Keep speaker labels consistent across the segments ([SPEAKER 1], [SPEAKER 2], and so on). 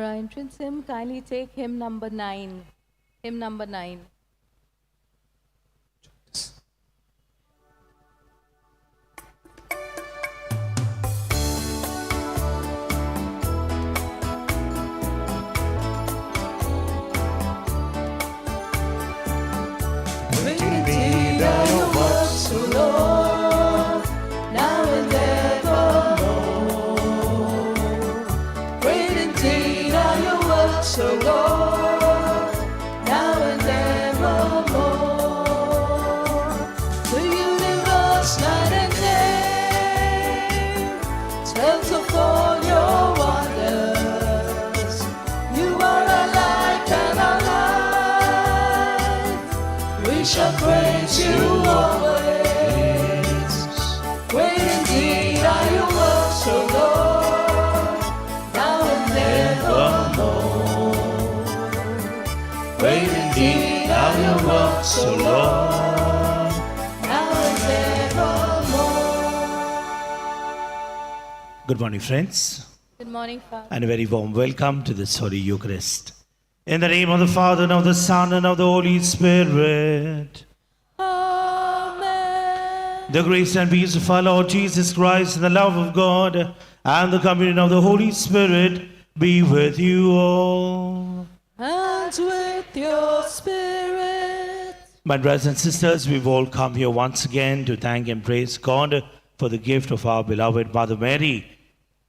[SPEAKER 1] For our entrance hymn, kindly take hymn number 9. Hymn number 9.
[SPEAKER 2] Indeed are your works, O Lord, now and evermore. Great indeed are your works, O Lord, now and evermore. The universe, night and day, tells of all your wonders. You are our light and our life. We shall praise you always. Great indeed are your works, O Lord, now and evermore. Great indeed are your works, O Lord, now and evermore.
[SPEAKER 3] Good morning, friends,
[SPEAKER 1] Good morning, Father.
[SPEAKER 3] and a very warm welcome to this Holy Eucharist. In the name of the Father, and of the Son, and of the Holy Spirit.
[SPEAKER 1] Amen.
[SPEAKER 3] The grace and peace of our Lord Jesus Christ, and the love of God, and the communion of the Holy Spirit be with you all.
[SPEAKER 1] And with your spirit.
[SPEAKER 3] My brothers and sisters, we've all come here once again to thank and praise God for the gift of our beloved Mother Mary.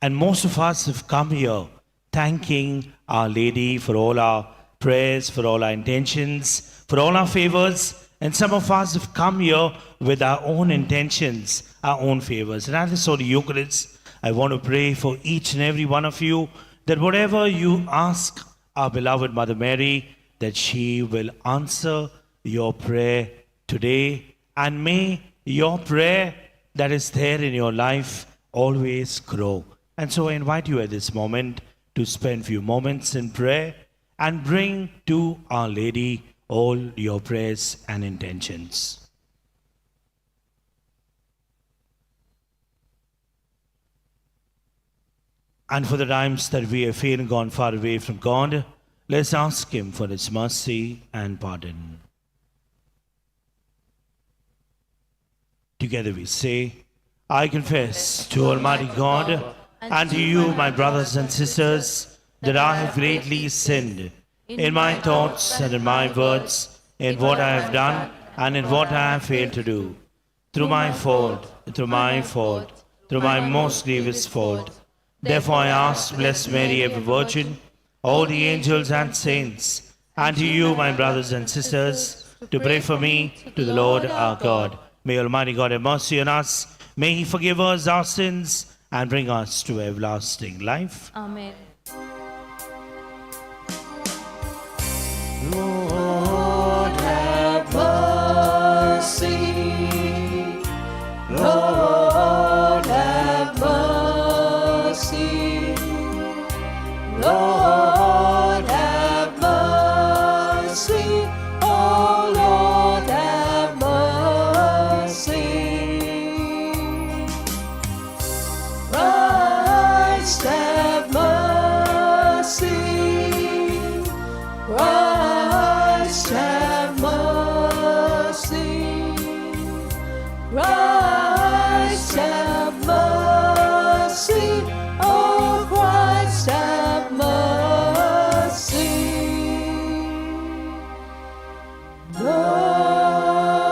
[SPEAKER 3] And most of us have come here thanking Our Lady for all our prayers, for all our intentions, for all our favors. And some of us have come here with our own intentions, our own favors. And at this Holy Eucharist, I want to pray for each and every one of you that whatever you ask our beloved Mother Mary, that she will answer your prayer today. And may your prayer that is there in your life always grow. And so I invite you at this moment to spend few moments in prayer and bring to Our Lady all your prayers and intentions. And for the times that we have failed and gone far away from God, let's ask Him for His mercy and pardon. Together we say, I confess to Almighty God and to you, my brothers and sisters, that I have greatly sinned in my thoughts and in my words, in what I have done and in what I have failed to do. Through my fault, through my most grievous fault. Therefore I ask, Blessed Mary, ever Virgin, all the angels and saints, and to you, my brothers and sisters, to pray for me to the Lord our God. May Almighty God have mercy on us. May He forgive us our sins and bring us to everlasting life.
[SPEAKER 1] Amen.
[SPEAKER 2] Lord, have mercy. Lord, have mercy. Lord, have mercy. Oh, Lord, have mercy. Christ, have mercy. Christ, have mercy. Christ, have mercy. Oh, Christ, have mercy.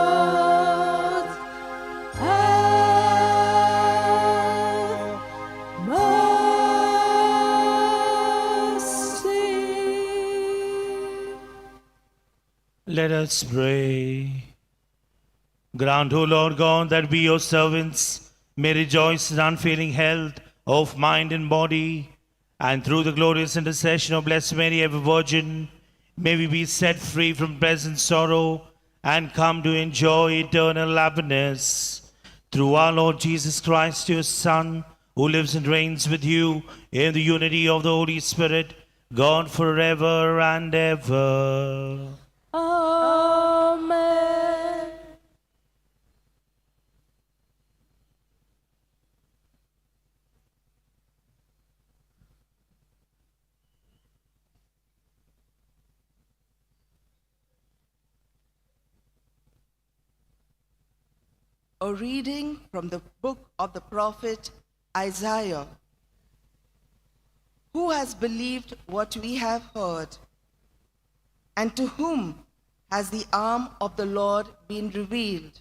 [SPEAKER 2] Lord, have mercy.
[SPEAKER 3] Let us pray. Grant, O Lord God, that we, your servants, may rejoice in unfailing health of mind and body, and through the glorious intercession of Blessed Mary, ever Virgin, may we be set free from present sorrow and come to enjoy eternal happiness. Through our Lord Jesus Christ, your Son, who lives and reigns with you in the unity of the Holy Spirit, God forever and ever.
[SPEAKER 1] Amen.
[SPEAKER 2] A reading from the book of the prophet Isaiah. Who has believed what we have heard? And to whom has the arm of the Lord been revealed?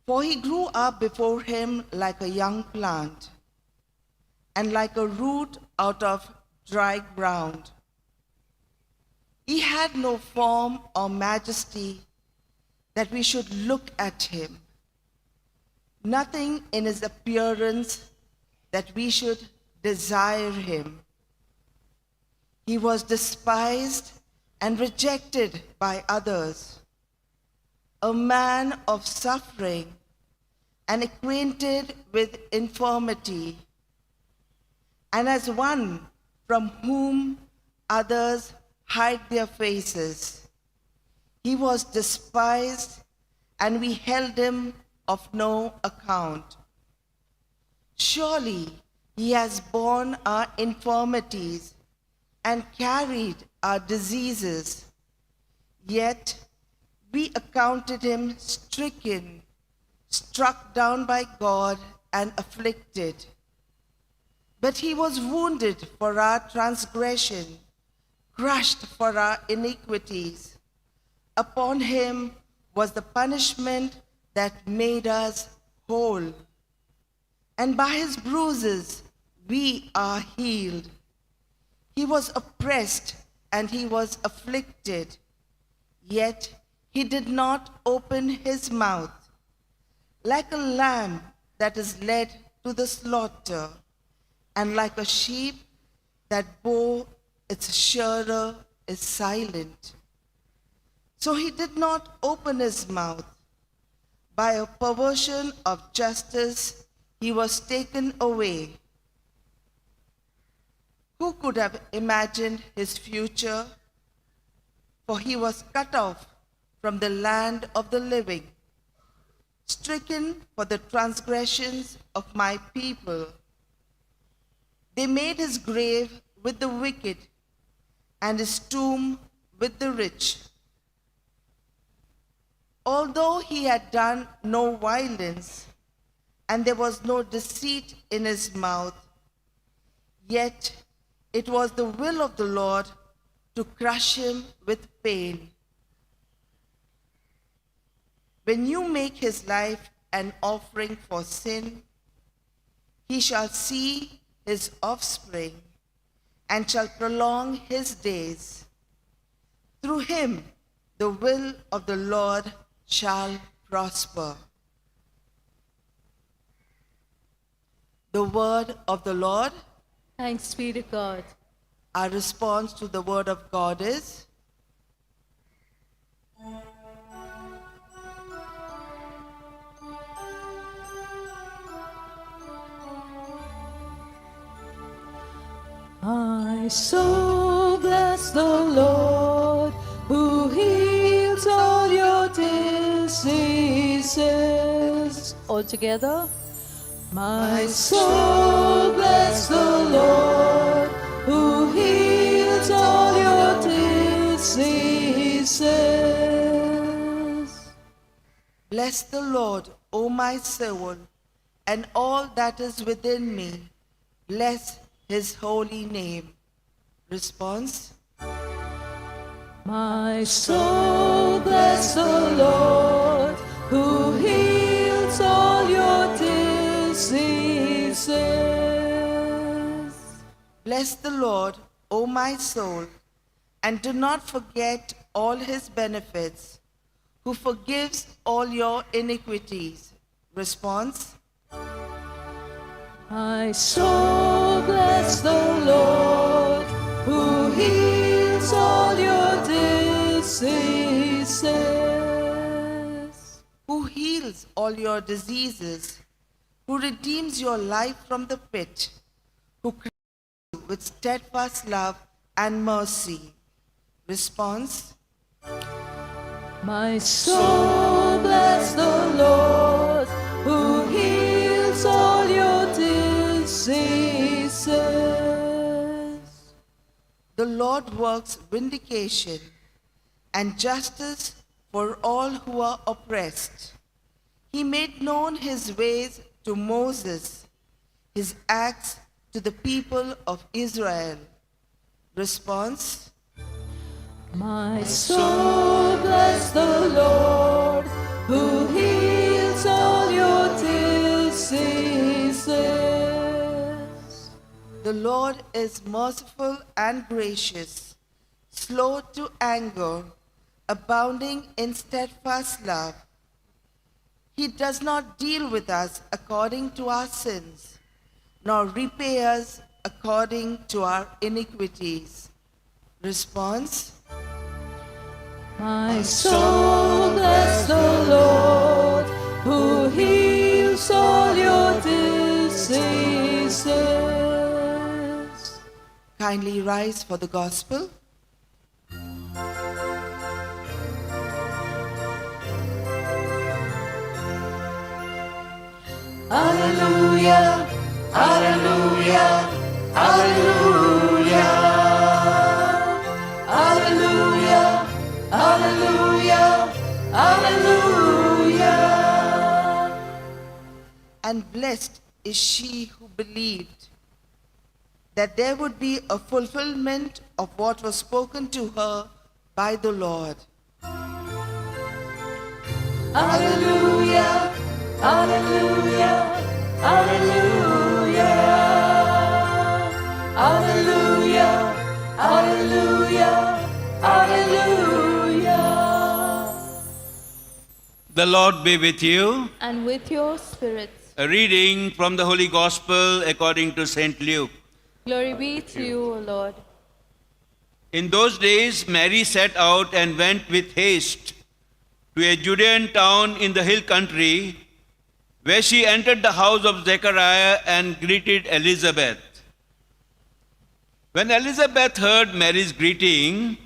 [SPEAKER 2] For he grew up before him like a young plant, and like a root out of dry ground. He had no form or majesty that we should look at him, nothing in his appearance that we should desire him. He was despised and rejected by others, a man of suffering and acquainted with infirmity, and as one from whom others hide their faces. He was despised, and we held him of no account. Surely he has borne our infirmities and carried our diseases. Yet we accounted him stricken, struck down by God, and afflicted. But he was wounded for our transgression, crushed for our iniquities. Upon him was the punishment that made us whole, and by his bruises we are healed. He was oppressed and he was afflicted, yet he did not open his mouth. Like a lamb that is led to the slaughter, and like a sheep that bore its shearer is silent, so he did not open his mouth. By a perversion of justice he was taken away. Who could have imagined his future? For he was cut off from the land of the living, stricken for the transgressions of my people. They made his grave with the wicked, and his tomb with the rich. Although he had done no violence, and there was no deceit in his mouth, yet it was the will of the Lord to crush him with pain. When you make his life an offering for sin, he shall see his offspring and shall prolong his days. Through him the will of the Lord shall prosper. The word of the Lord.
[SPEAKER 1] Thanks be to God.
[SPEAKER 2] Our response to the word of God is,
[SPEAKER 1] My soul bless the Lord, who heals all your diseases. All together. My soul bless the Lord, who heals all your diseases.
[SPEAKER 2] Bless the Lord, O my soul, and all that is within me. Bless his holy name. Response.
[SPEAKER 1] My soul bless the Lord, who heals all your diseases.
[SPEAKER 2] Bless the Lord, O my soul, and do not forget all his benefits, who forgives all your iniquities. Response.
[SPEAKER 1] My soul bless the Lord, who heals all your diseases.
[SPEAKER 2] Who heals all your diseases, who redeems your life from the pit, who crowns you with steadfast love and mercy. Response.
[SPEAKER 1] My soul bless the Lord, who heals all your diseases.
[SPEAKER 2] The Lord works vindication and justice for all who are oppressed. He made known his ways to Moses, his acts to the people of Israel. Response:
[SPEAKER 1] My soul bless the Lord, who heals all your diseases.
[SPEAKER 2] The Lord is merciful and gracious, slow to anger, abounding in steadfast love. He does not deal with us according to our sins, nor repay us according to our iniquities. Response:
[SPEAKER 1] My soul bless the Lord, who heals all your diseases.
[SPEAKER 2] Kindly rise for the gospel.
[SPEAKER 1] Alleluia, alleluia, alleluia. Alleluia, alleluia, alleluia.
[SPEAKER 2] And blessed is she who believed that there would be a fulfillment of what was spoken to her by the Lord.
[SPEAKER 1] Alleluia, alleluia, alleluia. Alleluia, alleluia, alleluia.
[SPEAKER 4] The Lord be with you.
[SPEAKER 1] And with your spirits.
[SPEAKER 4] A reading from the Holy Gospel according to St. Luke.
[SPEAKER 1] Glory be to you, O Lord.
[SPEAKER 4] In those days, Mary set out and went with haste to a Judean town in the hill country, where she entered the house of Zechariah and greeted Elizabeth. When Elizabeth heard Mary's greeting,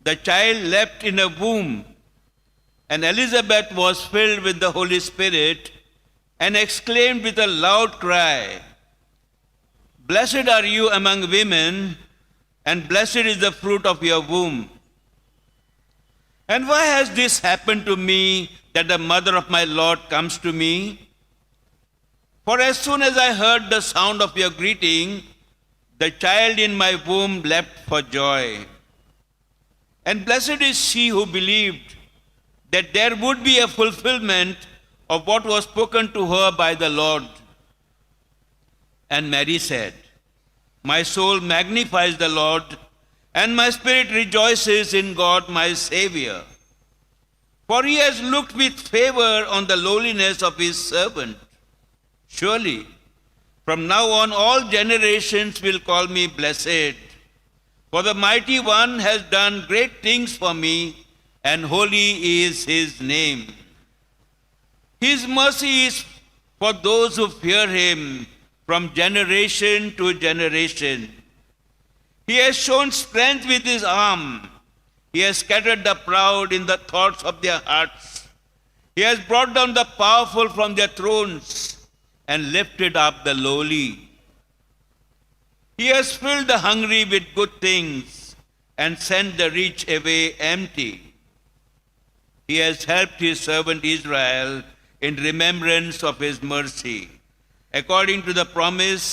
[SPEAKER 4] the child leapt in her womb, and Elizabeth was filled with the Holy Spirit and exclaimed with a loud cry, "Blessed are you among women, and blessed is the fruit of your womb. And why has this happened to me, that the mother of my Lord comes to me? For as soon as I heard the sound of your greeting, the child in my womb leapt for joy. And blessed is she who believed that there would be a fulfillment of what was spoken to her by the Lord." And Mary said, "My soul magnifies the Lord, and my spirit rejoices in God my Savior. For he has looked with favor on the lowliness of his servant. Surely, from now on all generations will call me blessed. For the Mighty One has done great things for me, and holy is his name. His mercy is for those who fear him from generation to generation. He has shown strength with his arm. He has scattered the proud in the thoughts of their hearts. He has brought down the powerful from their thrones and lifted up the lowly. He has filled the hungry with good things and sent the rich away empty. He has helped his servant Israel in remembrance of his mercy, according to the promise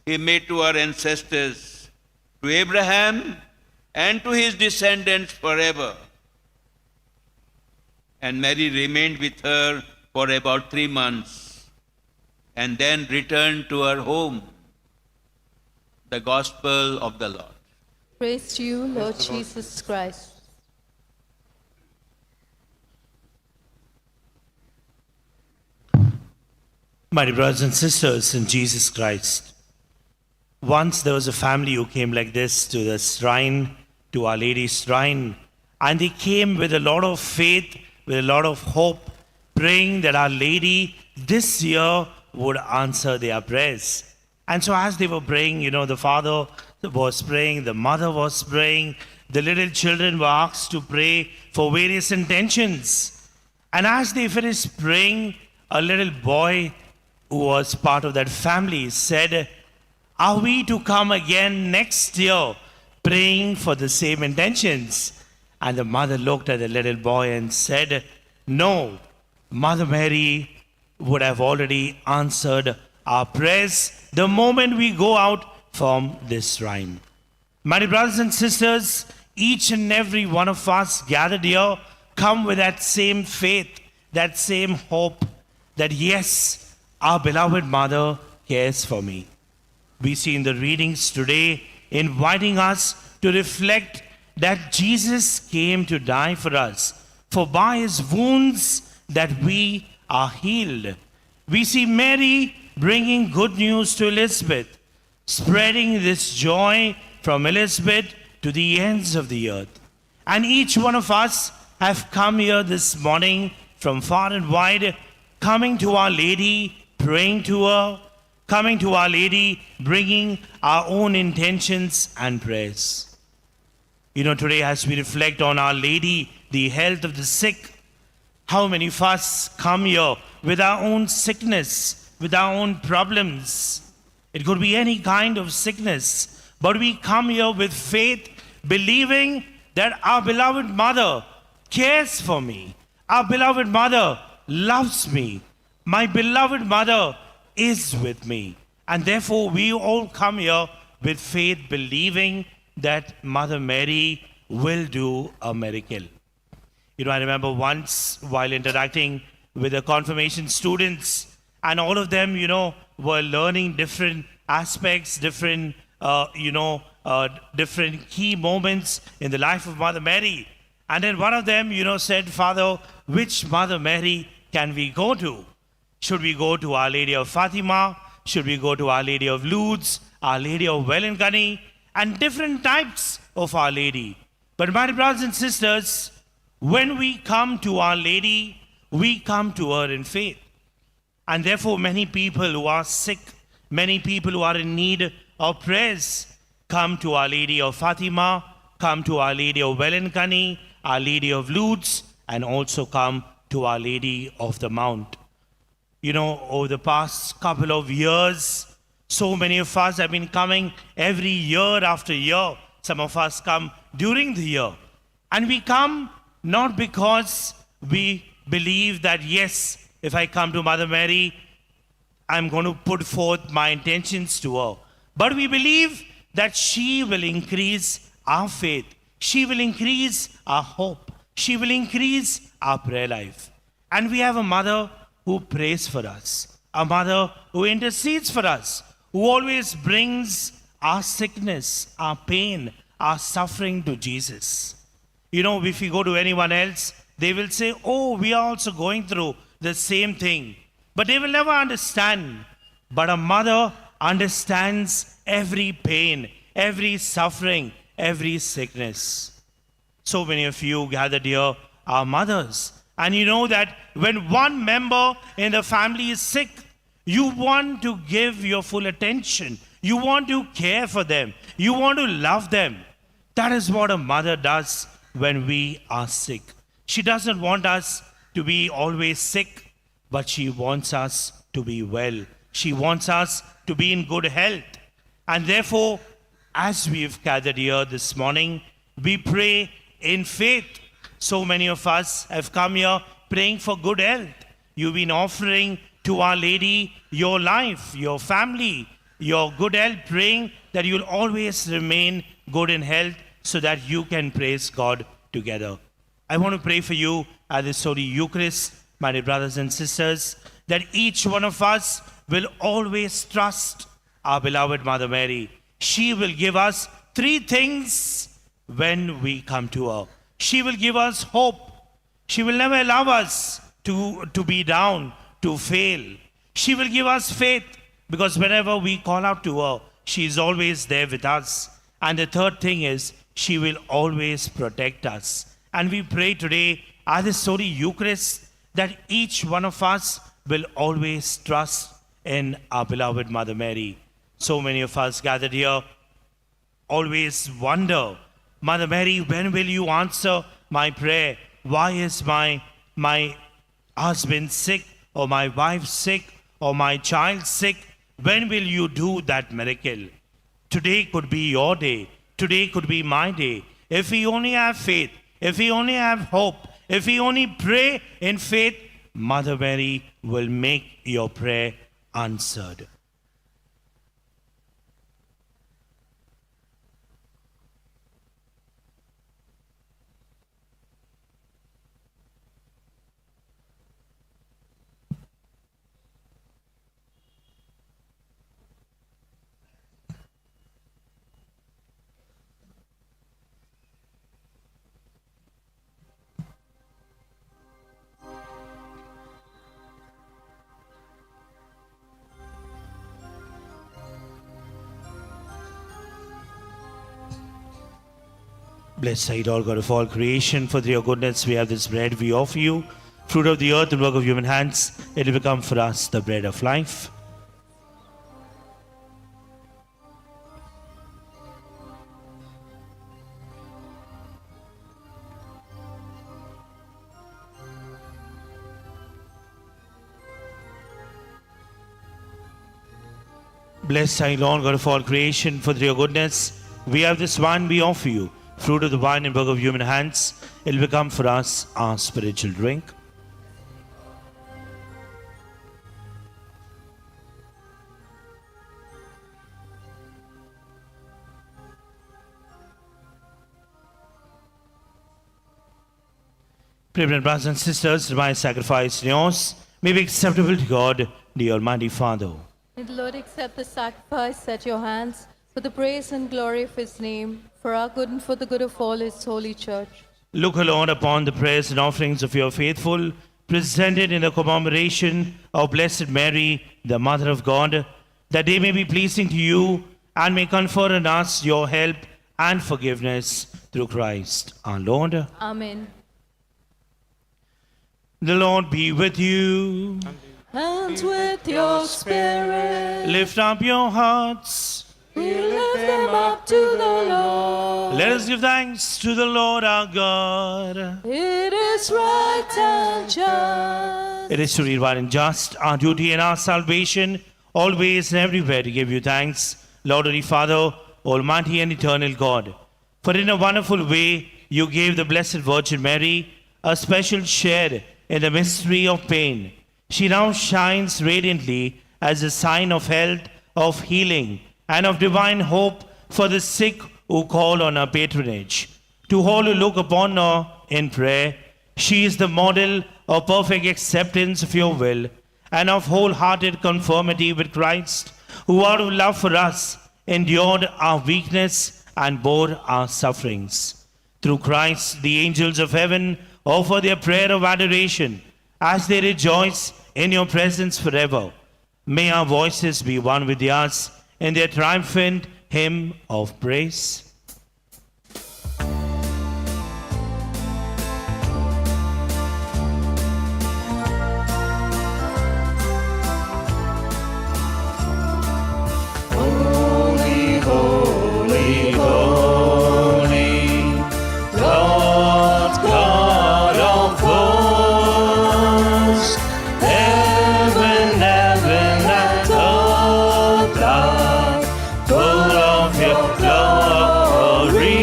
[SPEAKER 4] he made to our ancestors, to Abraham and to his descendants forever." And Mary remained with her for about 3 months and then returned to her home. The Gospel of the Lord.
[SPEAKER 1] Praise to you, Lord Jesus Christ.
[SPEAKER 3] My dear brothers and sisters in Jesus Christ, once there was a family who came like this to the shrine, to Our Lady's shrine, and they came with a lot of faith, with a lot of hope, praying that Our Lady this year would answer their prayers. And so as they were praying, the father was praying, the mother was praying, the little children were asked to pray for various intentions. And as they finished praying, a little boy who was part of that family said, "Are we to come again next year praying for the same intentions?" And the mother looked at the little boy and said, "No, Mother Mary, would have already answered our prayers the moment we go out from this shrine. My dear brothers and sisters, each and every one of us gathered here come with that same faith, that same hope that yes, our beloved mother cares for me. We see in the readings today inviting us to reflect that Jesus came to die for us, for by his wounds that we are healed. We see Mary bringing good news to Elizabeth, spreading this joy from Elizabeth to the ends of the earth. And each one of us have come here this morning from far and wide, coming to Our Lady, praying to her, coming to Our Lady, bringing our own intentions and prayers. You know, today as we reflect on Our Lady, the health of the sick, how many of us come here with our own sickness, with our own problems? It could be any kind of sickness, but we come here with faith, believing that our beloved mother cares for me. Our beloved mother loves me. My beloved mother is with me. And therefore, we all come here with faith, believing that Mother Mary will do a miracle. You know, I remember once while interacting with the confirmation students, and all of them, were learning different aspects, different key moments in the life of Mother Mary. And then one of them, said, Father, which Mother Mary can we go to? Should we go to Our Lady of Fatima? Should we go to Our Lady of Lourdes, Our Lady of Wellinconney, and different types of Our Lady? But my brothers and sisters, when we come to Our Lady, we come to her in faith. And therefore, many people who are sick, many people who are in need of prayers, come to Our Lady of Fatima, come to Our Lady of Wellinconney, Our Lady of Lourdes, and also come to Our Lady of the Mount. Over the past couple of years, so many of us have been coming every year after year. Some of us come during the year. And we come not because we believe that, yes, if I come to Mother Mary, I'm going to put forth my intentions to her. But we believe that she will increase our faith. She will increase our hope. She will increase our prayer life. And we have a mother who prays for us, a mother who intercedes for us, who always brings our sickness, our pain, our suffering to Jesus. If you go to anyone else, they will say, oh, we are also going through the same thing. But they will never understand. But a mother understands every pain, every suffering, every sickness. So many of you gathered here are mothers. And you know that when one member in the family is sick, you want to give your full attention. You want to care for them. You want to love them. That is what a mother does when we are sick. She doesn't want us to be always sick, but she wants us to be well. She wants us to be in good health. And therefore, as we've gathered here this morning, we pray in faith. So many of us have come here praying for good health. You've been offering to Our Lady your life, your family, your good health, praying that you'll always remain good in health so that you can praise God together. I want to pray for you at this Holy Eucharist, my dear brothers and sisters, that each one of us will always trust our beloved Mother Mary. She will give us three things when we come to her. She will give us hope. She will never allow us to be down, to fail. She will give us faith, because whenever we call out to her, she is always there with us. And the third thing is, she will always protect us. And we pray today at this Holy Eucharist that each one of us will always trust in our beloved Mother Mary. So many of us gathered here always wonder, Mother Mary, when will you answer my prayer? Why is my husband sick, or my wife sick, or my child sick? When will you do that miracle? Today could be your day. Today could be my day. If we only have faith, if we only have hope, if we only pray in faith, Mother Mary will make your prayer answered. Blessed are you, Lord God of all creation, for through your goodness we have this bread we offer you, fruit of the earth and work of human hands. It will become for us the bread of life. Blessed are you, Lord God of all creation, for through your goodness we have this wine we offer you, fruit of the vine and work of human hands. It will become for us our spiritual drink. Reverend brothers and sisters, divine sacrifice and yours may be acceptable to God, the Almighty Father.
[SPEAKER 1] May the Lord accept the sacrifice at your hands for the praise and glory of his name, for our good and for the good of all his holy church.
[SPEAKER 3] Look, O Lord, upon the prayers and offerings of your faithful, presented in the commemoration of Blessed Mary, the Mother of God, that they may be pleasing to you and may confer on us your help and forgiveness through Christ our Lord.
[SPEAKER 1] Amen.
[SPEAKER 3] The Lord be with you.
[SPEAKER 1] And with your spirit,
[SPEAKER 3] Lift up your hearts.
[SPEAKER 1] we lift them up to the Lord.
[SPEAKER 3] Let us give thanks to the Lord our God.
[SPEAKER 1] It is right and just.
[SPEAKER 3] It is truly right and just, our duty and our salvation, always and everywhere to give you thanks, Lord, Holy Father, Almighty and eternal God. For in a wonderful way, you gave the Blessed Virgin Mary a special share in the mystery of pain. She now shines radiantly as a sign of health, of healing, and of divine hope for the sick who call on her patronage. To all who look upon her in prayer, she is the model of perfect acceptance of your will and of wholehearted conformity with Christ, who out of love for us endured our weakness and bore our sufferings. Through Christ, the angels of heaven offer their prayer of adoration as they rejoice in your presence forever. May our voices be one with yours in their triumphant hymn of praise. Holy, holy, holy, Lord God of hosts, heaven and earth are full of your glory.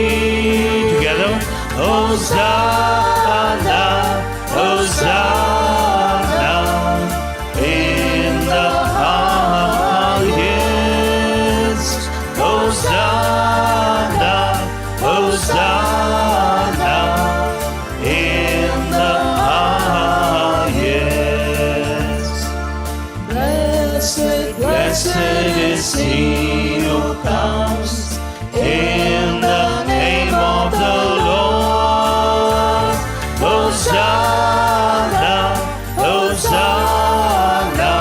[SPEAKER 3] Together, Hosanna, Hosanna, in the highest. Hosanna, Hosanna, in the highest. Blessed, blessed is he who comes in the name of the Lord. Hosanna, Hosanna,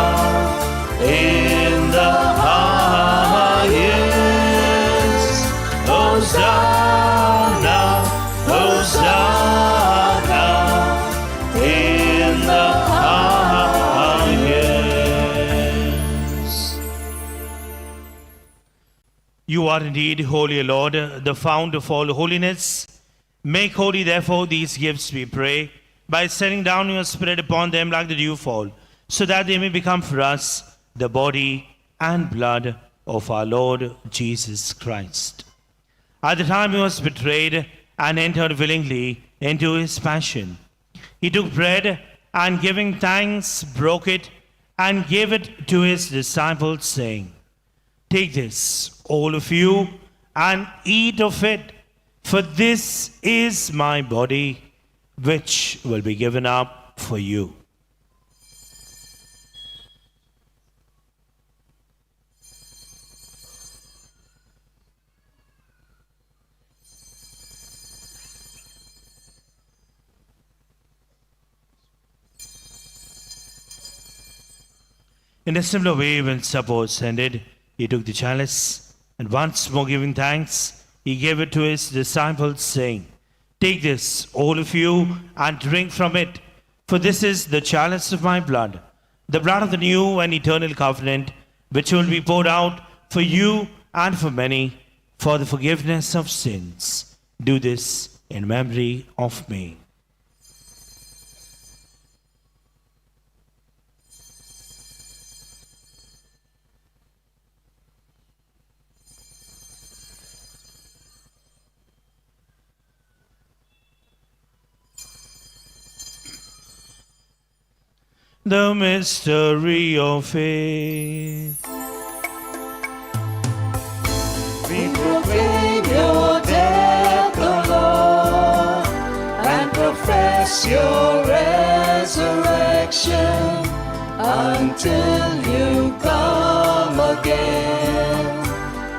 [SPEAKER 3] in the highest. Hosanna, Hosanna, in the highest. You are indeed holy, Lord, the fount of all holiness. Make holy, therefore, these gifts, we pray, by sending down your Spirit upon them like the dewfall, so that they may become for us the body and blood of our Lord Jesus Christ. At the time he was betrayed and entered willingly into his passion, he took bread, and giving thanks, broke it and gave it to his disciples, saying, "Take this, all of you, and eat of it, for this is my body, which will be given up for you." In a similar way, when supper was ended, he took the chalice, and once more giving thanks, he gave it to his disciples, saying, "Take this, all of you, and drink from it, for this is the chalice of my blood, the blood of the new and eternal covenant, which will be poured out for you and for many for the forgiveness of sins. Do this in memory of me." The mystery of faith.
[SPEAKER 5] We proclaim your death, O Lord, and profess your resurrection until you come again.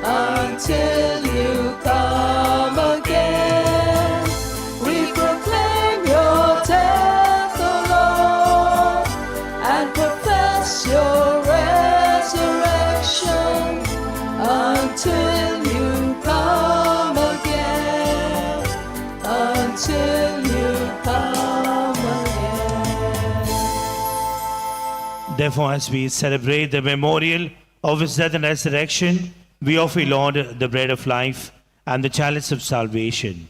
[SPEAKER 5] Until you come again. We proclaim your death, O Lord, and profess your resurrection until you come again, until you come again.
[SPEAKER 3] Therefore, as we celebrate the memorial of his death and resurrection, we offer, Lord, the bread of life and the chalice of salvation,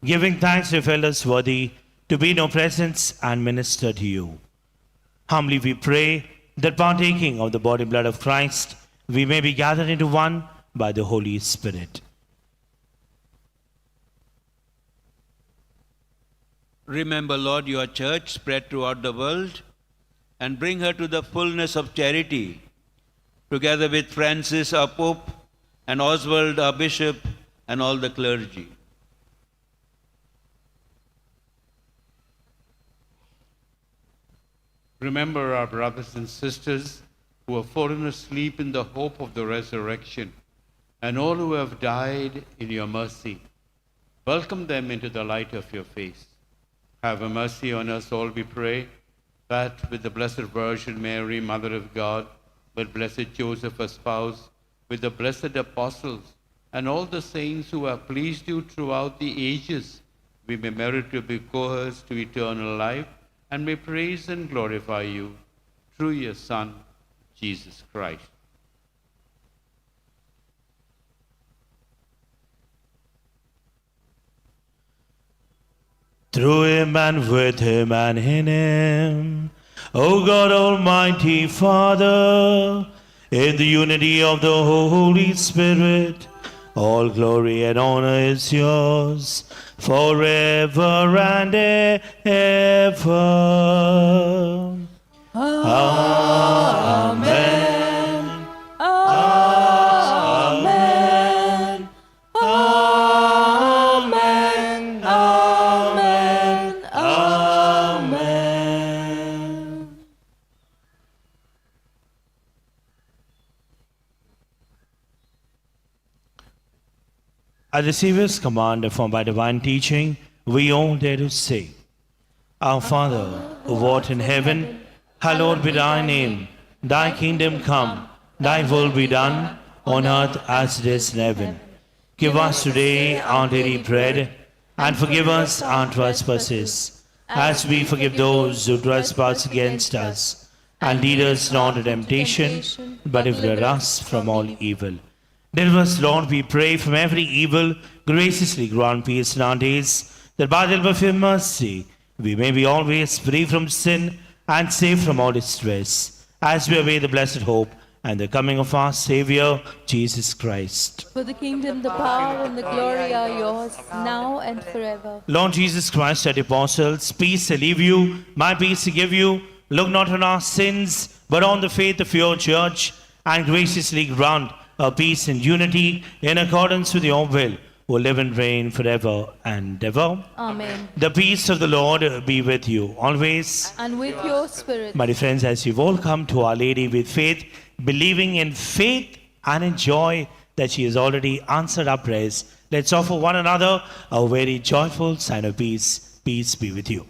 [SPEAKER 3] giving thanks to feel us worthy to be in your presence and minister to you. Humbly we pray that partaking of the body and blood of Christ, we may be gathered into one by the Holy Spirit.
[SPEAKER 4] Remember, Lord, your church spread throughout the world and bring her to the fullness of charity, together with Francis, our Pope, and Oswald, our Bishop, and all the clergy.
[SPEAKER 6] Remember our brothers and sisters who have fallen asleep in the hope of the resurrection, and all who have died in your mercy. Welcome them into the light of your face. Have a mercy on us all, we pray, that with the Blessed Virgin Mary, Mother of God, with blessed Joseph, her spouse, with the blessed apostles, and all the saints who have pleased you throughout the ages, we may merit to be co-heirs to eternal life, and may praise and glorify you through your Son, Jesus Christ.
[SPEAKER 3] Through him and with him and in him, O God, Almighty Father, in the unity of the Holy Spirit, all glory and honor is yours forever and ever. Amen.
[SPEAKER 5] Amen. Amen. Amen. Amen.
[SPEAKER 3] At the Savior's command, formed by divine teaching, we all dare to say, Our Father, who art in heaven, hallowed be thy name. Thy kingdom come, thy will be done, on earth as it is in heaven. Give us today our daily bread, and forgive us our trespasses, as we forgive those who trespass against us. And lead us not into temptation, but deliver us from all evil. Deliver us, Lord, we pray, from every evil. Graciously grant peace in our days, that by the help of your mercy we may be always free from sin and safe from all distress, as we await the blessed hope and the coming of our Savior, Jesus Christ.
[SPEAKER 1] For the kingdom, the power, and the glory are yours, now and forever.
[SPEAKER 3] Lord Jesus Christ said to the apostles, peace I leave you, my peace I give you. Look not on our sins, but on the faith of your church, and graciously grant a peace and unity in accordance with your will, who live and reign forever and ever.
[SPEAKER 1] Amen.
[SPEAKER 3] The peace of the Lord be with you always.
[SPEAKER 1] And with your spirit.
[SPEAKER 3] My dear friends, as you've all come to Our Lady with faith, believing in faith and in joy that she has already answered our prayers, let's offer one another a very joyful sign of peace. Peace be with you.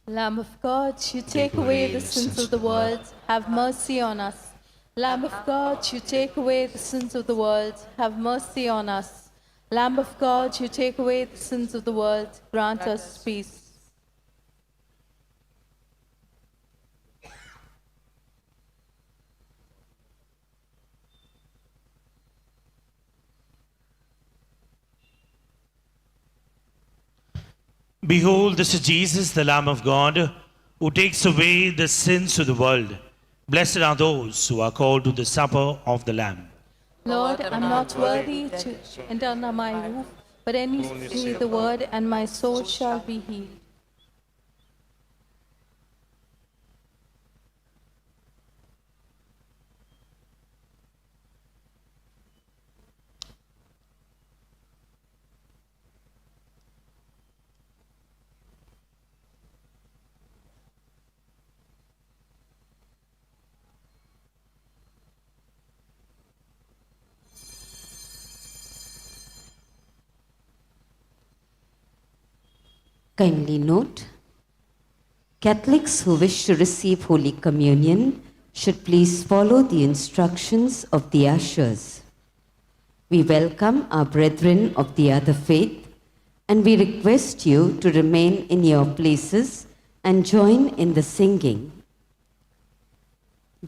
[SPEAKER 1] Lamb of God, you take away the sins of the world, have mercy on us. Lamb of God, you take away the sins of the world, have mercy on us. Lamb of God, you take away the sins of the world, grant us peace.
[SPEAKER 3] Behold, this is Jesus, the Lamb of God, who takes away the sins of the world. Blessed are those who are called to the supper of the Lamb.
[SPEAKER 1] Lord, I'm not worthy to enter under my roof, but any say the word, and my soul shall be healed.
[SPEAKER 7] Kindly note, Catholics who wish to receive Holy Communion should please follow the instructions of the ushers. We welcome our brethren of the other faith, and we request you to remain in your places and join in the singing.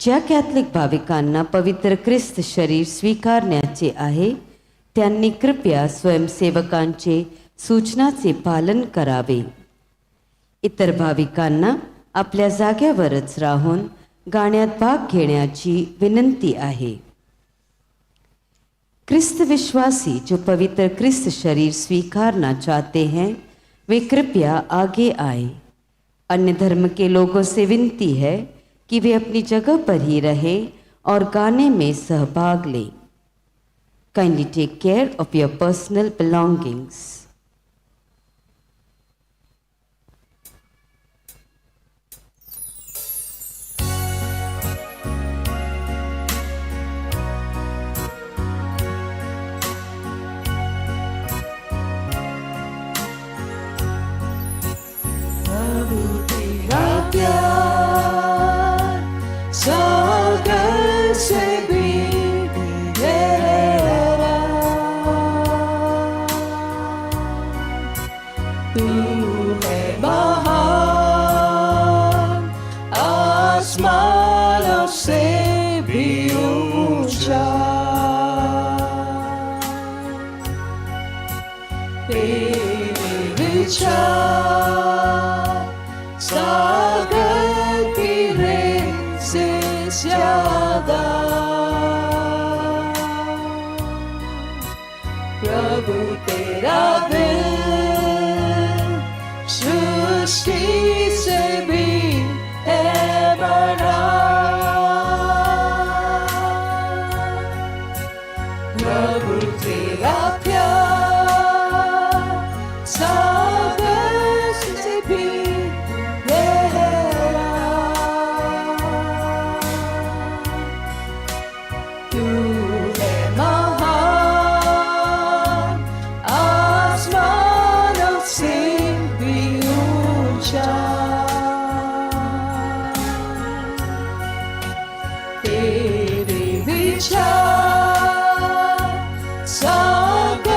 [SPEAKER 7] ज्या Catholic भाविकांना पवित्र ख्रिस्त शरीर स्वीकारण्याचे आहे त्यांनी कृपया स्वयंसेवकांचे सूचनाचे पालन करावे. इतर भाविकांना आपल्या जाग्यावरच राहून गाण्यात भाग घेण्याची विनंती आहे. क्रिस्त विश्वासी जो पवित्र क्रिस्त शरीर स्वीकारना चाहते हैं वे कृपया आगे आए. अन्य धर्म के लोगों से विनती है कि वे अपनी जगह पर ही रहे और गाने में सहभाग लें. Kindly take care of your personal belongings.
[SPEAKER 5] सागर से भी गहरा तू है महान आसमानों से भी ऊंचा तेरे विचार सागर की रेत से ज्यादा प्रभु तेरा दिल सृष्टि से भी है बड़ा प्रभु तेरा प्यार सागर से भी तू है महान आसमानों से भी ऊंचा तेरे विचार सागर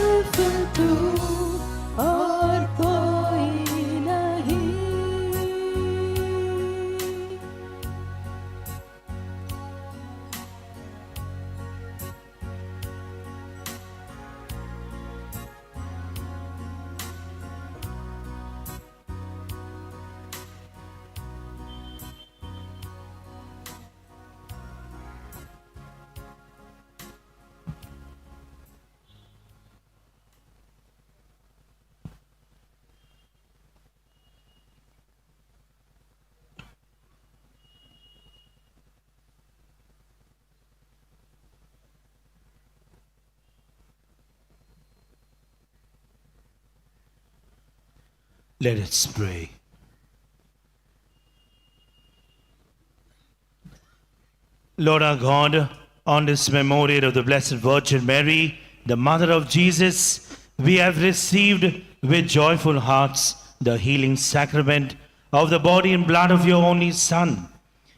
[SPEAKER 5] फालतू और कोई नहीं।
[SPEAKER 3] Let us pray. Lord our God, on this memorial of the Blessed Virgin Mary, the Mother of Jesus, we have received with joyful hearts the healing sacrament of the body and blood of your only Son.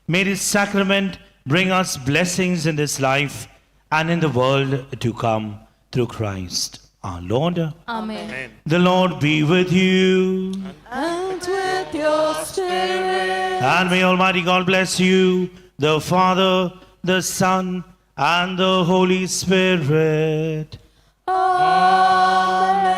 [SPEAKER 3] May this sacrament bring us blessings in this life and in the world to come through Christ our Lord.
[SPEAKER 1] Amen.
[SPEAKER 3] The Lord be with you.
[SPEAKER 5] And with your spirit.
[SPEAKER 3] And may Almighty God bless you, the Father, the Son, and the Holy Spirit.
[SPEAKER 5] Amen.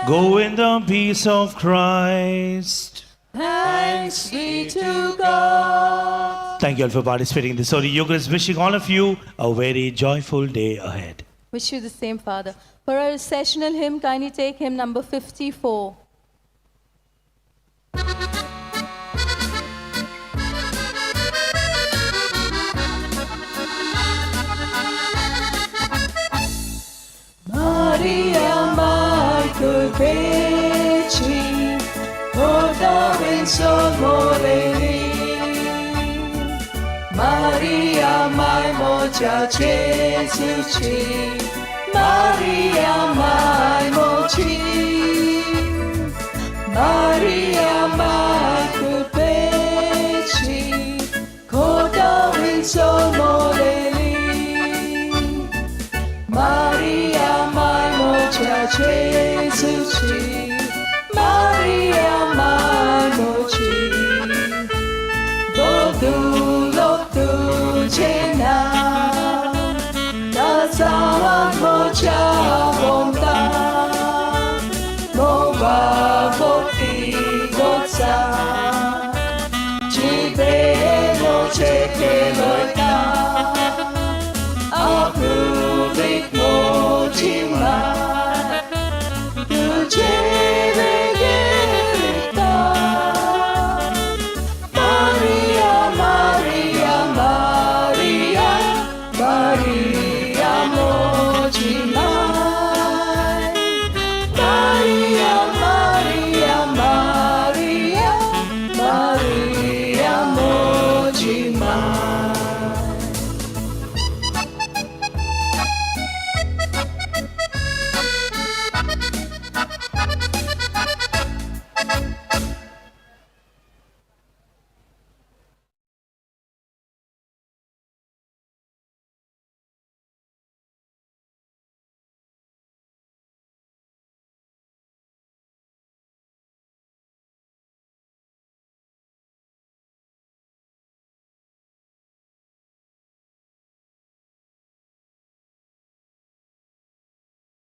[SPEAKER 3] Go in the peace of Christ.
[SPEAKER 5] Thanks be to God.
[SPEAKER 3] Thank you all for participating in this Holy Eucharist. Wishing all of you a very joyful day ahead.
[SPEAKER 1] Wish you the same, Father. For our recessional hymn, kindly take hymn number 54.
[SPEAKER 5] Maria mai culpeci, porta in sol moreni. Maria mai mocia Jesuci, Maria mai moci. Maria mai culpeci, porta in sol moreni. Maria mai mocia Jesuci, Maria mai moci. Bodulok tu cena, nazawan mocia bonta, moba bokti gotsa, cibe moce kelota. Aku ritmo cinta.